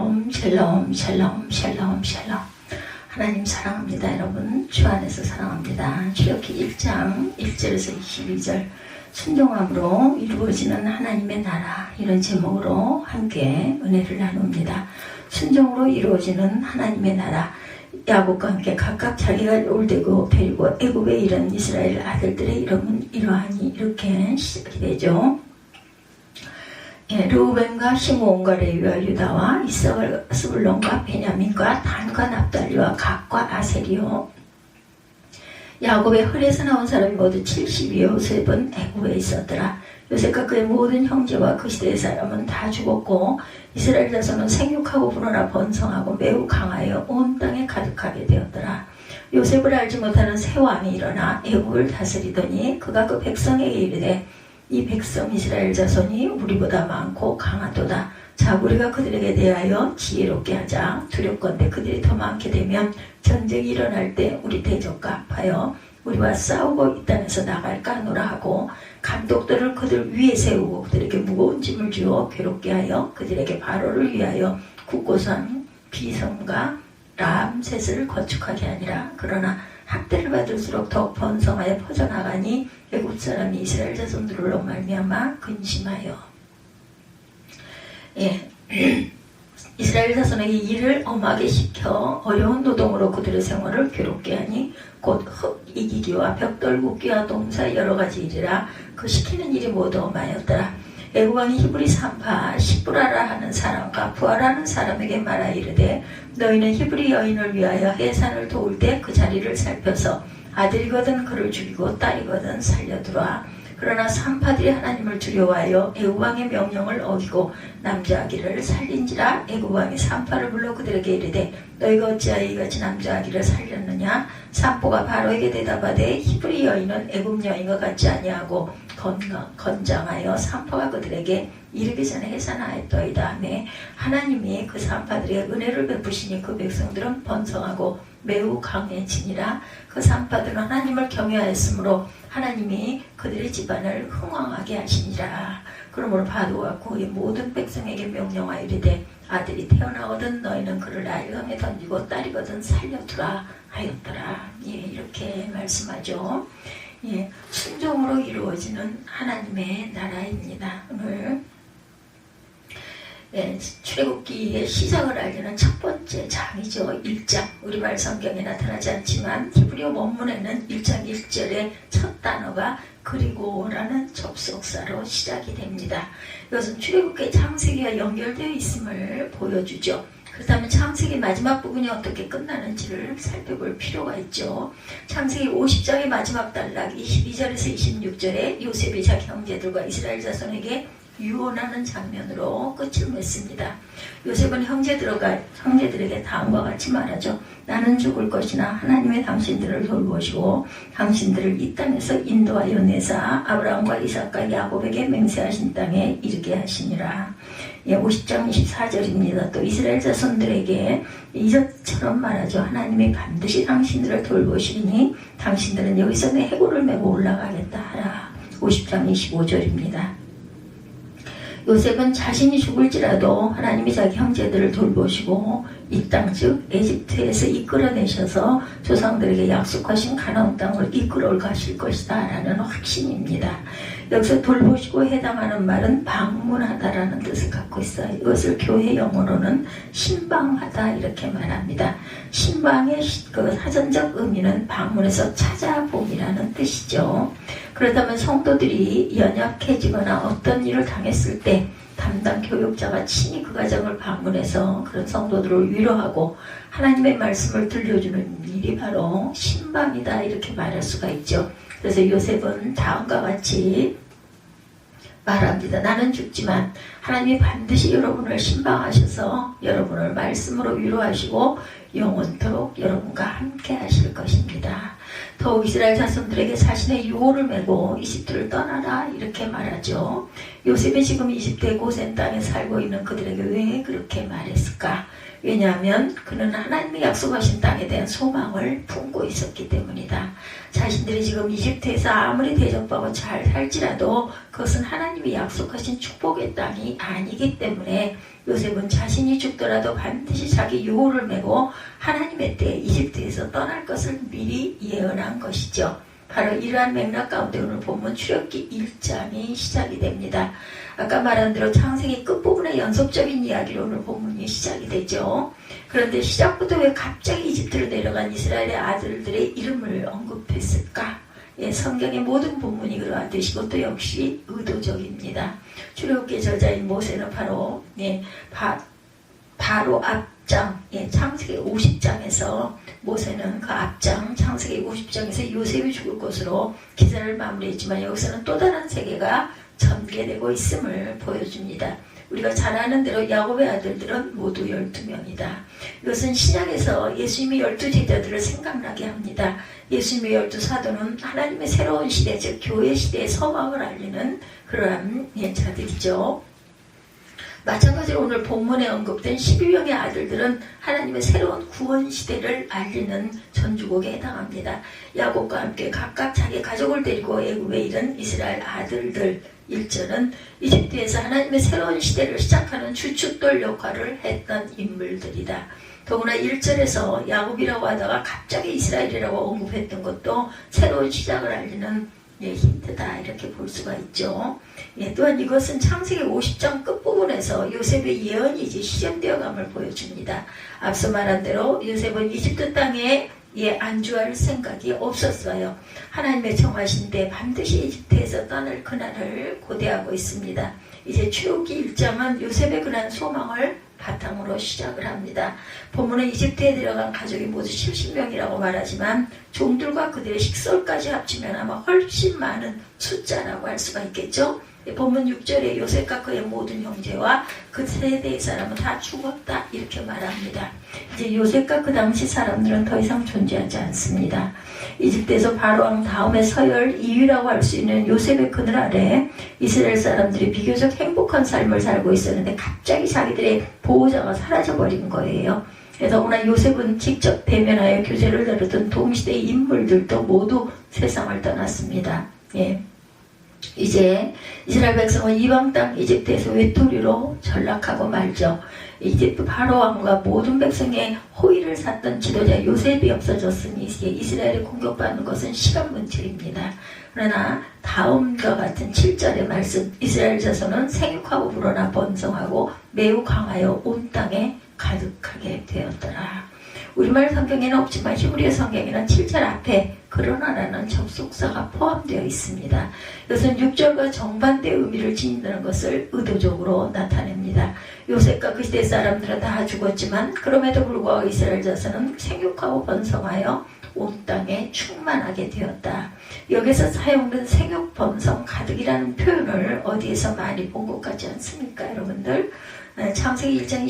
샬롬 샬롬 샬롬 샬롬. 하나님 사랑합니다. 여러분 주 안에서 사랑합니다. 출애굽기 1장 1절에서 22절 순종함으로 이루어지는 하나님의 나라, 이런 제목으로 함께 은혜를 나눕니다. 순종으로 이루어지는 하나님의 나라. 야곱과 함께 각각 자기가 올되고 데리고 애굽에 이른 이스라엘 아들들의 이름은 이러하니, 이렇게 시작이 되죠. 르우벤과 시므온과 레위와 유다와 이사갈, 스불론과 베냐민과 단과 납달리와 갓과 아셀이요. 야곱의 헐에서 나온 사람이 모두 70이요. 요셉은 애굽에 있었더라. 요셉과 그의 모든 형제와 그 시대의 사람은 다 죽었고, 이스라엘 자손은 생육하고 불어나 번성하고 매우 강하여 온 땅에 가득하게 되었더라. 요셉을 알지 못하는 새 왕이 일어나 애굽을 다스리더니 그가 그 백성에게 이르되, 이 백성 이스라엘 자손이 우리보다 많고 강하도다. 자, 우리가 그들에게 대하여 지혜롭게 하자. 두렵건대 그들이 더 많게 되면 전쟁이 일어날 때 우리 대적과 합하여 우리와 싸우고 이 땅에서 나갈까 하노라 하고, 감독들을 그들 위에 세우고 그들에게 무거운 짐을 주어 괴롭게 하여 그들에게 바로를 위하여 국고선 비성과 람셋을 건축하게 하니라. 그러나 학대를 받을수록 더 번성하여 퍼져나가니 애굽 사람이 이스라엘 자손들로 말미암아 근심하여. 이스라엘 자손에게 일을 엄하게 시켜 어려운 노동으로 그들의 생활을 괴롭게 하니 곧 흙 이기기와 벽돌 굽기와 동사 여러 가지 일이라 그 시키는 일이 모두 엄하였더라. 애굽 왕이 히브리 산파 시브라라 하는 사람과 부하라 하는 사람에게 말하 이르되, 너희는 히브리 여인을 위하여 해산을 도울 때 그 자리를 살펴서 아들이거든 그를 죽이고 딸이거든 살려두라. 그러나 산파들이 하나님을 두려워하여 애굽 왕의 명령을 어기고 남자 아기를 살린지라. 애굽 왕이 산파를 불러 그들에게 이르되, 너희가 어찌하여 이같이 남자 아기를 살렸느냐? 산포가 바로에게 대답하되, 히브리 여인은 애굽 여인과 같지 아니하고 건장하여 산파가 그들에게 이르기 전에 해산하였더이다 하매, 하나님이 그 산파들에게 은혜를 베푸시니 그 백성들은 번성하고 매우 강해지니라. 그 산파들은 하나님을 경외하였으므로 하나님이 그들의 집안을 흥왕하게 하시니라. 그러므로 바로와 그의 모든 백성에게 명령하여 이르되, 아들이 태어나거든 너희는 그를 나일강에 던지고 딸이거든 살려두라 하였더라. 이렇게 말씀하죠. 순종으로 이루어지는 하나님의 나라입니다. 오늘 출애굽기의 시작을 알리는 첫 번째 장이죠. 1장. 우리말 성경에 나타나지 않지만 히브리어 원문에는 1장 1절의 첫 단어가 그리고라는 접속사로 시작이 됩니다. 이것은 출애굽기의 창세기와 연결되어 있음을 보여주죠. 그렇다면 창세기 마지막 부분이 어떻게 끝나는지를 살펴볼 필요가 있죠. 창세기 50장의 마지막 단락 22절에서 26절에 요셉이 자기 형제들과 이스라엘 자손에게 유언하는 장면으로 끝을 맺습니다. 요셉은 형제들에게 다음과 같이 말하죠. 나는 죽을 것이나 하나님의 당신들을 돌보시고 당신들을 이 땅에서 인도하여 내사 아브라함과 이삭과 야곱에게 맹세하신 땅에 이르게 하시니라. 50장 24절입니다. 또 이스라엘 자손들에게 이전처럼 말하죠. 하나님이 반드시 당신들을 돌보시니 당신들은 여기서 내 해골을 메고 올라가겠다 하라. 50장 25절입니다. 요셉은 자신이 죽을지라도 하나님이 자기 형제들을 돌보시고 이 땅 즉 에집트에서 이끌어내셔서 조상들에게 약속하신 가나안 땅을 이끌어 가실 것이다 라는 확신입니다. 여기서 돌보시고 해당하는 말은 방문하다라는 뜻을 갖고 있어요. 이것을 교회 영어로는 신방하다 이렇게 말합니다. 신방의 그 사전적 의미는 방문해서 찾아봄이라는 뜻이죠. 그렇다면 성도들이 연약해지거나 어떤 일을 당했을 때 담당 교육자가 친히 그 가정을 방문해서 그런 성도들을 위로하고 하나님의 말씀을 들려주는 일이 바로 신방이다 이렇게 말할 수가 있죠. 그래서 요셉은 다음과 같이 말합니다. 나는 죽지만 하나님이 반드시 여러분을 신방하셔서 여러분을 말씀으로 위로하시고 영원토록 여러분과 함께 하실 것입니다. 더욱 이스라엘 자손들에게 자신의 유호를 메고 이집트를 떠나라 이렇게 말하죠. 요셉이 지금 이집트의 고센 땅에 살고 있는 그들에게 왜 그렇게 말했을까? 왜냐하면 그는 하나님의 약속하신 땅에 대한 소망을 품고 있었기 때문이다. 자신들이 지금 이집트에서 아무리 대접받고 잘 살지라도 그것은 하나님이 약속하신 축복의 땅이 아니기 때문에 요셉은 자신이 죽더라도 반드시 자기 유고를 메고 하나님의 때에 이집트에서 떠날 것을 미리 예언한 것이죠. 바로 이러한 맥락 가운데 오늘 본문 출애굽기 1장이 시작이 됩니다. 아까 말한 대로 창세기 끝부분의 연속적인 이야기로 오늘 본문이 시작이 되죠. 그런데 시작부터 왜 갑자기 이집트로 내려간 이스라엘의 아들들의 이름을 언급했을까? 예, 성경의 모든 본문이 그러하듯이 이것도 역시 의도적입니다. 출애굽기 저자인 모세는 바로 바로 앞장, 창세기 50장에서 모세는 그 앞장 창세기 50장에서 요셉이 죽을 것으로 기사를 마무리했지만 여기서는 또 다른 세계가 전개되고 있음을 보여줍니다. 우리가 잘 아는 대로 야곱의 아들들은 모두 12명이다. 이것은 신약에서 예수님의 12제자들을 생각나게 합니다. 예수님의 12사도는 하나님의 새로운 시대, 즉 교회 시대의 서막을 알리는 그러한 자들이죠. 마찬가지로 오늘 본문에 언급된 12명의 아들들은 하나님의 새로운 구원 시대를 알리는 전주곡에 해당합니다. 야곱과 함께 각각 자기 가족을 데리고 애굽에 이른 이스라엘 아들들 1절은 이집트에서 하나님의 새로운 시대를 시작하는 주춧돌 역할을 했던 인물들이다. 더구나 1절에서 야곱이라고 하다가 갑자기 이스라엘이라고 언급했던 것도 새로운 시작을 알리는 힌트다 이렇게 볼 수가 있죠. 또한 이것은 창세기 50장 끝부분에서 요셉의 예언이 이제 실현되어감을 보여줍니다. 앞서 말한 대로 요셉은 이집트 땅에 안주할 생각이 없었어요. 하나님의 정하신 때 반드시 이집트에서 떠날 그날을 고대하고 있습니다. 이제 출애굽기 1장은 요셉의 그러한 소망을 바탕으로 시작을 합니다. 본문은 이집트에 들어간 가족이 모두 70명이라고 말하지만 종들과 그들의 식솔까지 합치면 아마 훨씬 많은 숫자라고 할 수가 있겠죠. 본문 6절에 요셉과 그의 모든 형제와 그 세대의 사람은 다 죽었다 이렇게 말합니다. 이제 요셉과 그 당시 사람들은 더 이상 존재하지 않습니다. 이집트에서 바로왕 다음에 서열 2위라고 할 수 있는 요셉의 그늘 아래 이스라엘 사람들이 비교적 행복한 삶을 살고 있었는데 갑자기 자기들의 보호자가 사라져버린 거예요. 더구나 요셉은 직접 대면하여 교제를 나누던 동시대의 인물들도 모두 세상을 떠났습니다. 이제 이스라엘 백성은 이방 땅 이집트에서 외톨이로 전락하고 말죠. 이집트 바로왕과 모든 백성의 호의를 샀던 지도자 요셉이 없어졌으니 이제 이스라엘이 공격받는 것은 시간 문제입니다. 그러나 다음과 같은 7절의 말씀, 이스라엘 자손은 생육하고 불어나 번성하고 매우 강하여 온 땅에 가득하게 되었더라. 우리말 성경에는 없지만 히브리어 성경에는 7절 앞에 그러나라는 접속사가 포함되어 있습니다. 이것은 6절과 정반대의 의미를 지닌다는 것을 의도적으로 나타냅니다. 요셉과 그 시대 사람들은 다 죽었지만 그럼에도 불구하고 이스라엘 자손은 생육하고 번성하여 온 땅에 충만하게 되었다. 여기서 사용된 생육, 번성, 가득이라는 표현을 어디에서 많이 본 것 같지 않습니까, 여러분들? 창세기 1장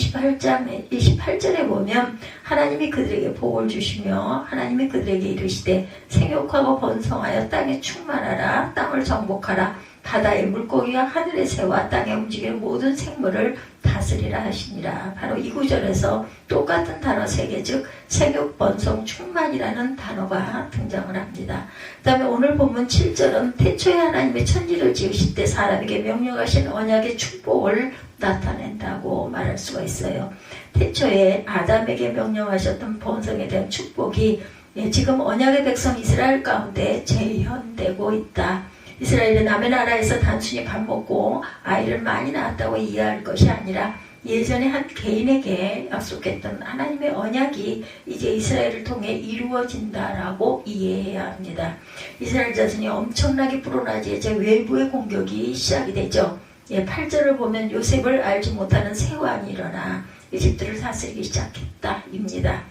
28절에 보면 하나님이 그들에게 복을 주시며 하나님이 그들에게 이르시되 생육하고 번성하여 땅에 충만하라, 땅을 정복하라, 바다의 물고기와 하늘의 새와 땅에 움직이는 모든 생물을 다스리라 하시니라. 바로 이 구절에서 똑같은 단어 3개, 즉 생육, 번성, 충만이라는 단어가 등장을 합니다. 그 다음에 오늘 본문 7절은 태초에 하나님의 천지를 지으실 때 사람에게 명령하신 언약의 축복을 나타낸다고 말할 수가 있어요. 태초에 아담에게 명령하셨던 번성에 대한 축복이 지금 언약의 백성 이스라엘 가운데 재현되고 있다. 이스라엘은 남의 나라에서 단순히 밥 먹고 아이를 많이 낳았다고 이해할 것이 아니라 예전에 한 개인에게 약속했던 하나님의 언약이 이제 이스라엘을 통해 이루어진다라고 이해해야 합니다. 이스라엘 자손이 엄청나게 불어나지 이제 외부의 공격이 시작이 되죠. 8절을 보면 요셉을 알지 못하는 새 왕이 일어나 이집트를 다스리기 시작했다입니다.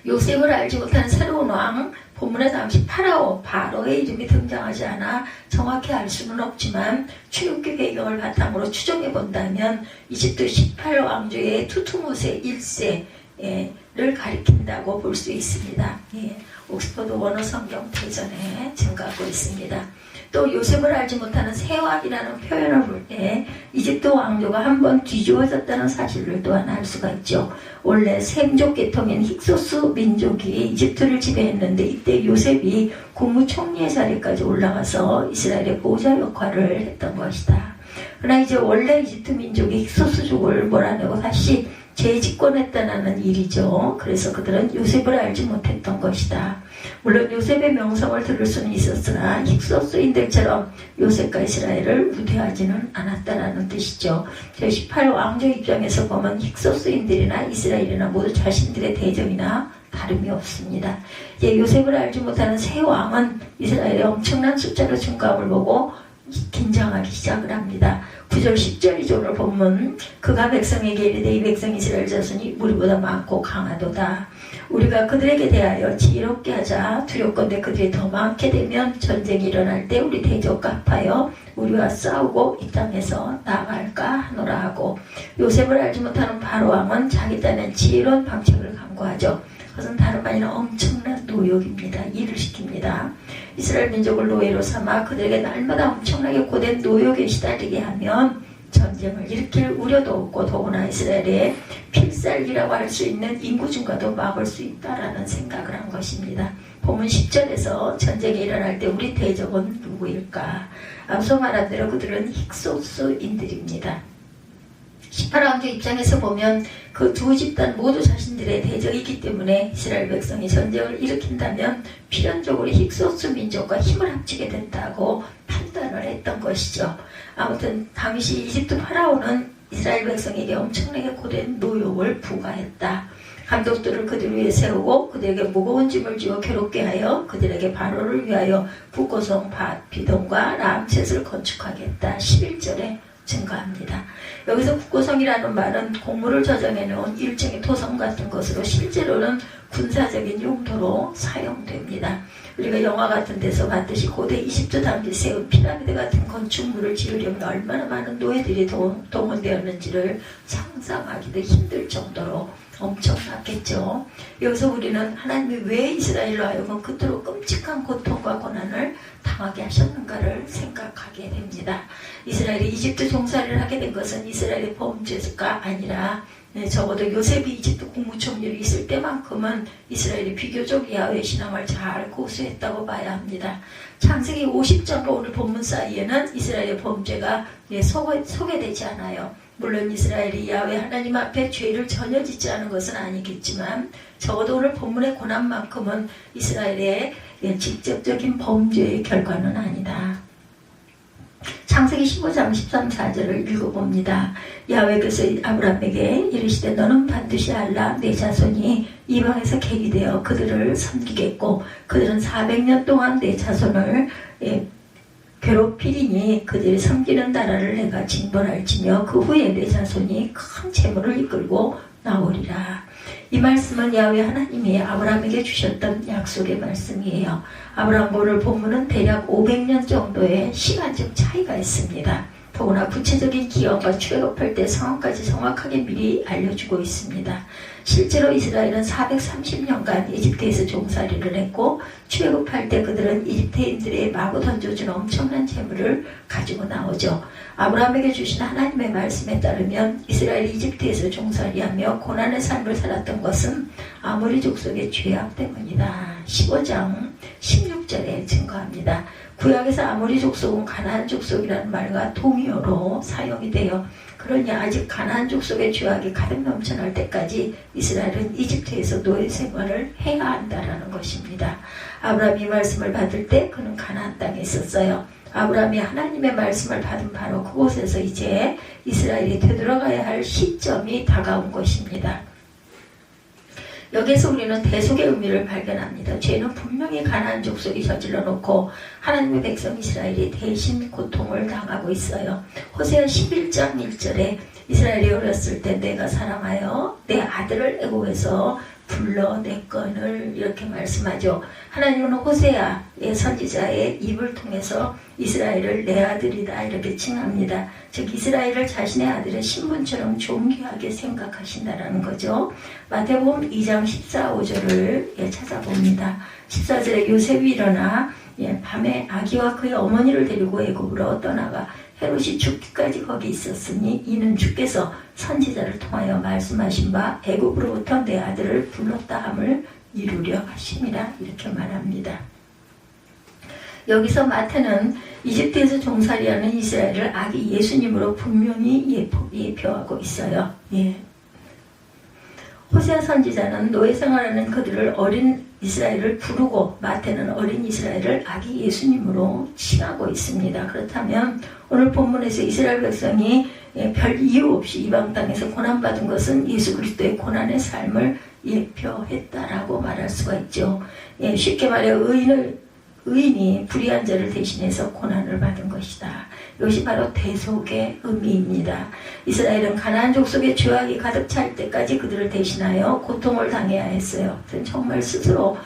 요셉을 알지 못하는 새로운 왕, 본문에 당시 바로의 이름이 등장하지 않아 정확히 알 수는 없지만 출애굽기 배경을 바탕으로 추정해 본다면 이집트 18왕조의 투투모세 1세를 가리킨다고 볼 수 있습니다. 옥스퍼드 원어 성경 대전에 증가하고 있습니다. 또 요셉을 알지 못하는 새 왕이라는 표현을 볼 때 이집트 왕조가 한번 뒤집어졌다는 사실을 또한 알 수가 있죠. 원래 셈족 계통인 힉소스 민족이 이집트를 지배했는데 이때 요셉이 국무총리의 자리까지 올라가서 이스라엘의 보좌 역할을 했던 것이다. 그러나 이제 원래 이집트 민족이 힉소스족을 몰아내고 다시 재집권했다는 일이죠. 그래서 그들은 요셉을 알지 못했던 것이다. 물론 요셉의 명성을 들을 수는 있었으나 힉소스인들처럼 요셉과 이스라엘을 우대하지는 않았다라는 뜻이죠. 제18 왕조 입장에서 보면 힉소스인들이나 이스라엘이나 모두 자신들의 대적이나 다름이 없습니다. 이제 요셉을 알지 못하는 새 왕은 이스라엘의 엄청난 숫자로 증가함을 보고 긴장하기 시작을 합니다. 9절 10절이죠. 오늘 본문 그가 백성에게 이르되 이 백성 이스라엘 자손이 우리보다 많고 강하도다. 우리가 그들에게 대하여 지혜롭게 하자. 두렵건대 그들이 더 많게 되면 전쟁이 일어날 때 우리 대적과 합하여 우리와 싸우고 이 땅에서 나아갈까 하노라 하고, 요셉을 알지 못하는 바로 왕은 자기 딴엔 지혜로운 방책을 강구하죠. 그것은 다름 아니라 엄청난 노역입니다. 일을 시킵니다. 이스라엘 민족을 노예로 삼아 그들에게 날마다 엄청나게 고된 노역에 시달리게 하면 전쟁을 일으킬 우려도 없고 더구나 이스라엘의 필살기라고 할 수 있는 인구 증가도 막을 수 있다라는 생각을 한 것입니다. 본문 10절에서 전쟁이 일어날 때 우리 대적은 누구일까? 앞서 말한 대로 그들은 힉소스인들입니다. 18왕조 입장에서 보면 그 두 집단 모두 자신들의 대적이기 때문에 이스라엘 백성이 전쟁을 일으킨다면 필연적으로 힉소스 민족과 힘을 합치게 된다고 판단을 했던 것이죠. 아무튼 당시 이집트 파라오는 이스라엘 백성에게 엄청나게 고된 노역을 부과했다. 감독들을 그들 위에 세우고 그들에게 무거운 짐을 지어 괴롭게 하여 그들에게 바로를 위하여 북고성 밭, 비동과 람셋을 건축하겠다. 11절에 증가합니다. 여기서 북고성이라는 말은 곡물을 저장해 놓은 일종의 토성 같은 것으로 실제로는 군사적인 용도로 사용됩니다. 우리가 영화 같은 데서 봤듯이 고대 이집트 당시 세운 피라미드 같은 건축물을 지으려면 얼마나 많은 노예들이 동원되었는지를 상상하기도 힘들 정도로 엄청났겠죠. 여기서 우리는 하나님이 왜 이스라엘로 하여금 그토록 끔찍한 고통과 고난을 당하게 하셨는가를 생각하게 됩니다. 이스라엘이 이집트 종살이를 하게 된 것은 이스라엘의 범죄가 아니라 적어도 요셉이 이집트 국무총리로 있을 때만큼은 이스라엘이 비교적 야훼 신앙을 잘 고수했다고 봐야 합니다. 창세기 50장과 오늘 본문 사이에는 이스라엘의 범죄가 소개되지 않아요. 물론 이스라엘이 야훼 하나님 앞에 죄를 전혀 짓지 않은 것은 아니겠지만 적어도 오늘 본문의 고난만큼은 이스라엘의 직접적인 범죄의 결과는 아니다. 창세기 15장 13, 4절을 읽어봅니다. 야훼께서 아브라함에게 이르시되 너는 반드시 알라. 내 자손이 이방에서 객이 되어 그들을 섬기겠고 그들은 400년 동안 내 자손을 괴롭히리니 그들이 섬기는 나라를 내가 징벌할지며 그 후에 내 자손이 큰 재물을 이끌고 나오리라. 이 말씀은 야훼 하나님이 아브라함에게 주셨던 약속의 말씀이에요. 아브라함과 오늘 본문은 대략 500년 정도의 시간적 차이가 있습니다. 더구나 구체적인 기원과 출애굽할 때 상황까지 정확하게 미리 알려주고 있습니다. 실제로 이스라엘은 430년간 이집트에서 종살이를 했고 출애굽할 때 그들은 이집트인들의 마구 던져준 엄청난 재물을 가지고 나오죠. 아브라함에게 주신 하나님의 말씀에 따르면 이스라엘이 이집트에서 종살이하며 고난의 삶을 살았던 것은 아모리 족속의 죄악 때문이다. 15장 16절에 증거합니다. 구약에서 아모리 족속은 가나안 족속이라는 말과 동의어로 사용이 돼요. 그러니 아직 가나안 족속의 죄악이 가득 넘쳐날 때까지 이스라엘은 이집트에서 노예 생활을 해야 한다라는 것입니다. 아브라함이 말씀을 받을 때 그는 가나안 땅에 있었어요. 아브라함이 하나님의 말씀을 받은 바로 그곳에서 이제 이스라엘이 되돌아가야 할 시점이 다가온 것입니다. 여기에서 우리는 대속의 의미를 발견합니다. 죄는 분명히 가나안 족속이 저질러 놓고 하나님의 백성 이스라엘이 대신 고통을 당하고 있어요. 호세아 11장 1절에 이스라엘이 어렸을 때 내가 사랑하여 내 아들을 애고에서 불러냈거늘 이렇게 말씀하죠. 하나님은 호세아의 선지자의 입을 통해서 이스라엘을 내 아들이다 이렇게 칭합니다. 즉 이스라엘을 자신의 아들의 신분처럼 존귀하게 생각하신다라는 거죠. 마태복음 2장 14, 5절을 찾아봅니다. 14절에 요셉이 일어나 밤에 아기와 그의 어머니를 데리고 애굽으로 떠나가 헤롯이 죽기까지 거기 있었으니 이는 주께서 선지자를 통하여 말씀하신 바 애굽으로부터 내 아들을 불렀다 함을 이루려 하심이라 이렇게 말합니다. 여기서 마태는 이집트에서 종살이하는 이스라엘을 아기 예수님으로 분명히 예표하고 있어요. 호세아 선지자는 노예 생활하는 그들을 어린 이스라엘을 부르고 마태는 어린 이스라엘을 아기 예수님으로 칭하고 있습니다. 그렇다면 오늘 본문에서 이스라엘 백성이 별 이유 없이 이방 땅에서 고난받은 것은 예수 그리스도의 고난의 삶을 예표했다라고 말할 수가 있죠. 쉽게 말해 의인이 불의한 자를 대신해서 고난을 받은 것이다. 이것이 바로 대속의 의미입니다. 이스라엘은 가나안 족속의 죄악이 가득 찰 때까지 그들을 대신하여 고통을 당해야 했어요. 정말 스스로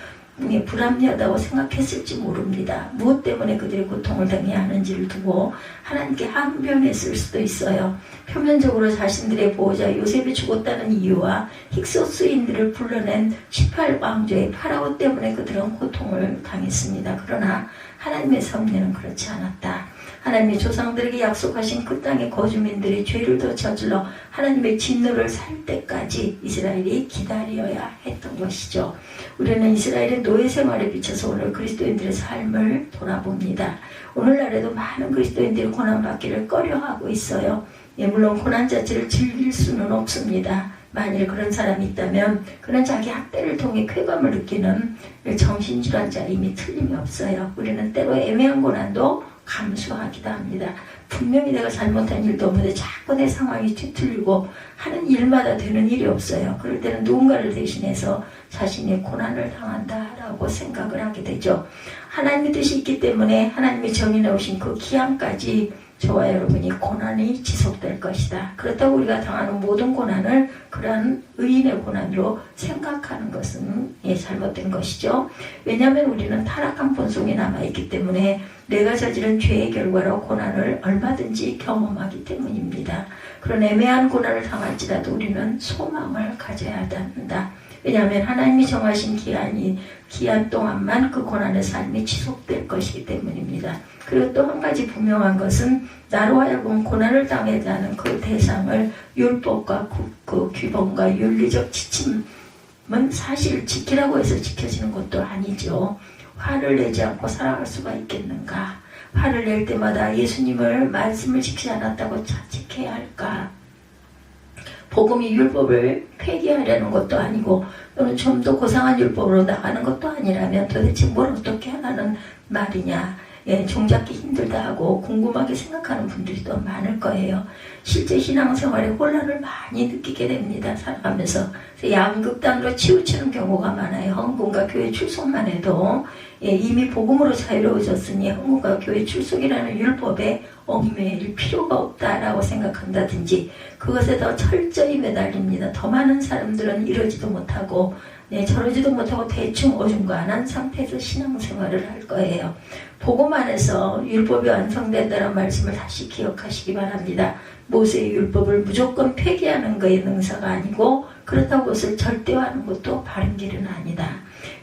불합리하다고 생각했을지 모릅니다. 무엇 때문에 그들이 고통을 당해야 하는지를 두고 하나님께 항변했을 수도 있어요. 표면적으로 자신들의 보호자 요셉이 죽었다는 이유와 힉소스인들을 불러낸 18왕조의 파라오 때문에 그들은 고통을 당했습니다. 그러나 하나님의 섭리는 그렇지 않았다. 하나님의 조상들에게 약속하신 그 땅의 거주민들이 죄를 더 저질러 하나님의 진노를 살 때까지 이스라엘이 기다려야 했던 것이죠. 우리는 이스라엘의 노예 생활에 비춰서 오늘 그리스도인들의 삶을 돌아봅니다. 오늘날에도 많은 그리스도인들이 고난받기를 꺼려하고 있어요. 물론 고난 자체를 즐길 수는 없습니다. 만일 그런 사람이 있다면 그는 자기 학대를 통해 쾌감을 느끼는 정신질환자임이 틀림이 없어요. 우리는 때로 애매한 고난도 감수하기도 합니다. 분명히 내가 잘못한 일도 없는데 자꾸 내 상황이 뒤틀리고 하는 일마다 되는 일이 없어요. 그럴 때는 누군가를 대신해서 자신이 고난을 당한다라고 생각을 하게 되죠. 하나님의 뜻이 있기 때문에 하나님이 정해 오신 그 기한까지 저와 여러분이 고난이 지속될 것이다. 그렇다고 우리가 당하는 모든 고난을 그러한 의인의 고난으로 생각하는 것은 잘못된 것이죠. 왜냐하면 우리는 타락한 본성이 남아있기 때문에 내가 저지른 죄의 결과로 고난을 얼마든지 경험하기 때문입니다. 그런 애매한 고난을 당할지라도 우리는 소망을 가져야 한다. 왜냐하면 하나님이 정하신 기한 동안만 그 고난의 삶이 지속될 것이기 때문입니다. 그리고 또 한 가지 분명한 것은 나로 하여금 고난을 당하게 하는 그 대상을 율법과 그 규범과 윤리적 지침은 사실 지키라고 해서 지켜지는 것도 아니죠. 화를 내지 않고 살아갈 수가 있겠는가? 화를 낼 때마다 예수님을 말씀을 지키지 않았다고 자책해야 할까? 복음이 율법을 폐기하려는 것도 아니고 또는 좀 더 고상한 율법으로 나가는 것도 아니라면 도대체 뭘 어떻게 하라는 말이냐? 종잡기 힘들다 하고 궁금하게 생각하는 분들이 더 많을 거예요. 실제 신앙생활에 혼란을 많이 느끼게 됩니다. 살아가면서 양극단으로 치우치는 경우가 많아요. 헌금과 교회 출석만 해도 이미 복음으로 자유로워졌으니 헌금과 교회 출석이라는 율법에 얽매일 필요가 없다라고 생각한다든지 그것에 더 철저히 매달립니다. 더 많은 사람들은 이러지도 못하고 저러지도 못하고 대충 어중간한 상태에서 신앙생활을 할 거예요. 복음 안에서 율법이 완성된다는 말씀을 다시 기억하시기 바랍니다. 모세의 율법을 무조건 폐기하는 것의 능사가 아니고 그렇다고 그것을 절대화하는 것도 바른 길은 아니다.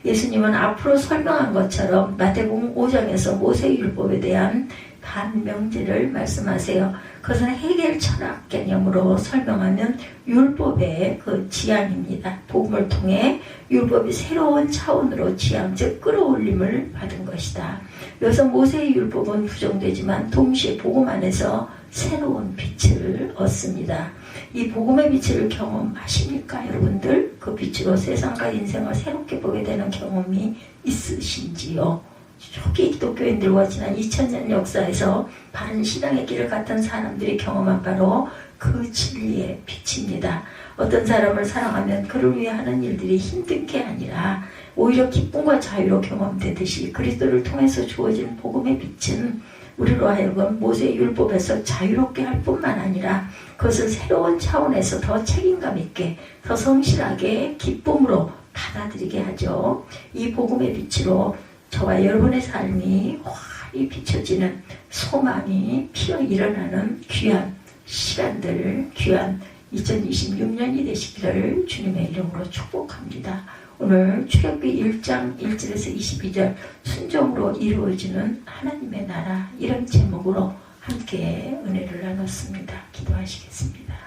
예수님은 앞으로 설명한 것처럼 마태복음 5장에서 모세의 율법에 대한 반명제를 말씀하세요. 그것은 해겔 철학 개념으로 설명하면 율법의 그 지향입니다. 복음을 통해 율법이 새로운 차원으로 지향, 즉 끌어올림을 받은 것이다. 여기서 모세의 율법은 부정되지만 동시에 복음 안에서 새로운 빛을 얻습니다. 이 복음의 빛을 경험하십니까 여러분들? 그 빛으로 세상과 인생을 새롭게 보게 되는 경험이 있으신지요? 초기 기독교인들과 지난 2000년 역사에서 바른 신앙의 길을 갔던 사람들이 경험한 바로 그 진리의 빛입니다. 어떤 사람을 사랑하면 그를 위해 하는 일들이 힘든 게 아니라 오히려 기쁨과 자유로 경험되듯이 그리스도를 통해서 주어진 복음의 빛은 우리로 하여금 모세의 율법에서 자유롭게 할 뿐만 아니라 그것을 새로운 차원에서 더 책임감 있게 더 성실하게 기쁨으로 받아들이게 하죠. 이 복음의 빛으로 저와 여러분의 삶이 환히 비춰지는 소망이 피어 일어나는 귀한 시간들, 귀한 2026년이 되시기를 주님의 이름으로 축복합니다. 오늘 출애굽기 1장 1절에서 22절 순종으로 이루어지는 하나님의 나라, 이런 제목으로 함께 은혜를 나눴습니다. 기도하시겠습니다.